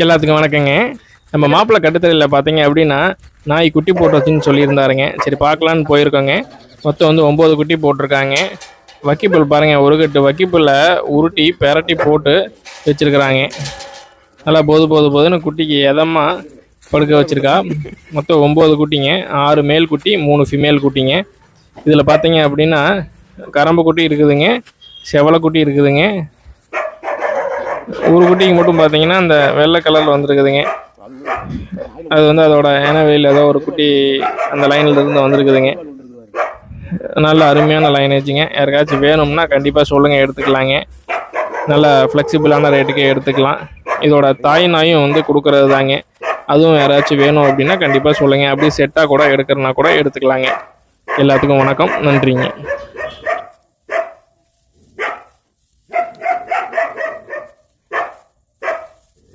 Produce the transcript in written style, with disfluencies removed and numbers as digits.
எல்லாத்துக்கும் வணக்கங்க. நம்ம மாப்பிள்ளை கட்டுத்தறியில் பார்த்தீங்க அப்படின்னா நாய் குட்டி போட்டுருச்சுன்னு சொல்லியிருந்தாருங்க. சரி பார்க்கலான்னு போயிருக்கோங்க. மொத்தம் வந்து 9 குட்டி போட்டிருக்காங்க. வக்கிப்புல் பாருங்கள், ஒரு கட்டு வக்கிப்புல்லை உருட்டி பெரட்டி போட்டு வச்சுருக்குறாங்க. நல்லா போதுன்னு குட்டிக்கு எதமாக படுக்க வச்சுருக்கா. மொத்தம் 9 குட்டிங்க, 6 மேல் குட்டி 3 ஃபீமேல் குட்டிங்க. இதில் பார்த்தீங்க அப்படின்னா கரம்பு குட்டி இருக்குதுங்க, செவலை குட்டி இருக்குதுங்க. ஒரு குட்டிக்கு மட்டும் பார்த்தீங்கன்னா அந்த வெள்ளை கலரில் வந்துருக்குதுங்க. அது வந்து அதோட இனவெளியில் ஏதோ ஒரு குட்டி அந்த லைனில் இருந்து வந்துருக்குதுங்க. நல்ல அருமையான லைனேஜுங்க. யாருக்காச்சும் வேணும்னா கண்டிப்பாக சொல்லுங்கள், எடுத்துக்கலாங்க. நல்ல ஃப்ளெக்சிபிளான ரேட்டுக்கே எடுத்துக்கலாம். இதோட தாய் நாயும் வந்து கொடுக்குறது தாங்க. அதுவும் யாராச்சும் வேணும் அப்படின்னா கண்டிப்பாக சொல்லுங்கள். அப்படியே செட்டாக கூட எடுக்கிறனா கூட எடுத்துக்கலாங்க. எல்லாத்துக்கும் வணக்கம், நன்றிங்க.